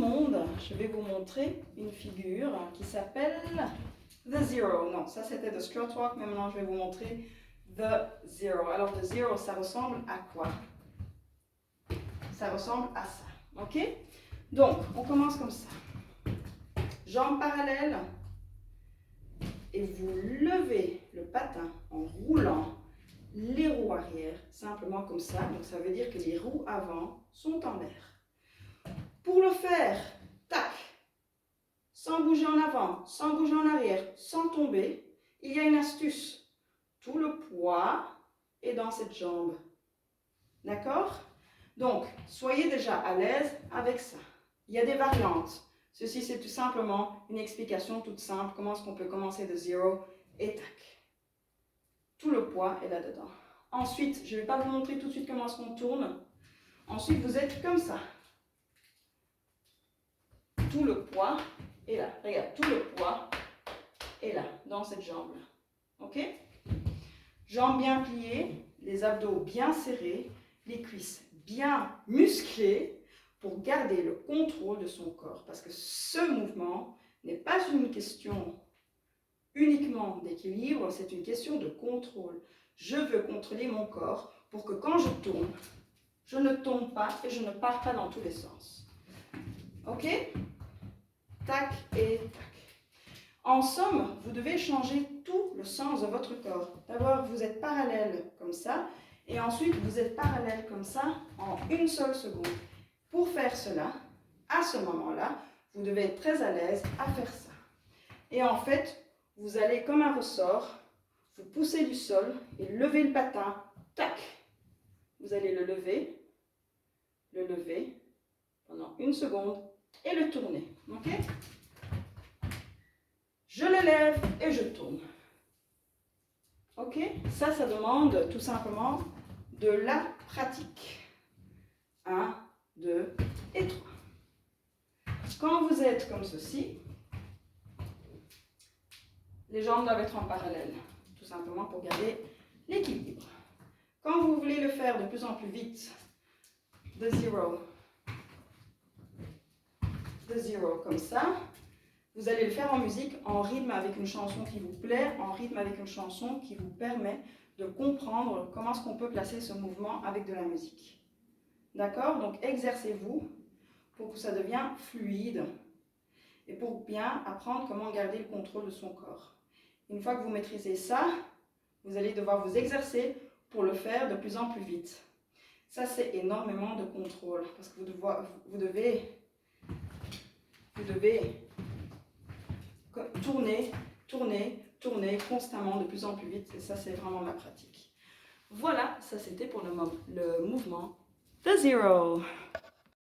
monde, je vais vous montrer une figure qui s'appelle The Zero. Non, ça c'était The Strut Walk, mais maintenant je vais vous montrer The Zero. Alors The Zero, ça ressemble à quoi? Ça ressemble à ça, ok? Donc, on commence comme ça. Jambes parallèles. Et vous levez le patin en roulant les roues arrière, simplement comme ça. Donc ça veut dire que les roues avant sont en l'air. Pour le faire, tac, sans bouger en avant, sans bouger en arrière, sans tomber, il y a une astuce. Tout le poids est dans cette jambe. D'accord? Donc, soyez déjà à l'aise avec ça. Il y a des variantes. Ceci, c'est tout simplement une explication toute simple. Comment est-ce qu'on peut commencer de zéro et tac. Tout le poids est là-dedans. Ensuite, je ne vais pas vous montrer tout de suite comment est-ce qu'on tourne. Ensuite, vous êtes comme ça. Tout le poids est là. Regarde, tout le poids est là, dans cette jambe-là. OK? Jambes bien pliées, les abdos bien serrés, les cuisses bien musclées pour garder le contrôle de son corps. Parce que ce mouvement n'est pas une question uniquement d'équilibre, c'est une question de contrôle. Je veux contrôler mon corps pour que quand je tourne, je ne tombe pas et je ne pars pas dans tous les sens. OK? Tac et tac. En somme, vous devez changer tout le sens de votre corps. D'abord, vous êtes parallèle comme ça, et ensuite, vous êtes parallèle comme ça en une seule seconde. Pour faire cela, à ce moment-là, vous devez être très à l'aise à faire ça. Et en fait, vous allez comme un ressort, vous poussez du sol et levez le patin, tac. Vous allez le lever pendant une seconde et le tourner. OK? Je le lève et je tourne. OK? Ça demande tout simplement de la pratique. 1, 2 et 3. Quand vous êtes comme ceci, les jambes doivent être en parallèle, tout simplement pour garder l'équilibre. Quand vous voulez le faire de plus en plus vite, de zero comme ça, vous allez le faire en musique, en rythme avec une chanson qui vous plaît, en rythme avec une chanson qui vous permet de comprendre comment est-ce qu'on peut placer ce mouvement avec de la musique. D'accord? Donc exercez-vous pour que ça devienne fluide et pour bien apprendre comment garder le contrôle de son corps. Une fois que vous maîtrisez ça, vous allez devoir vous exercer pour le faire de plus en plus vite. Ça, c'est énormément de contrôle parce que vous devez tourner constamment de plus en plus vite et ça, c'est vraiment la pratique. Voilà, ça c'était pour le mouvement The Zero.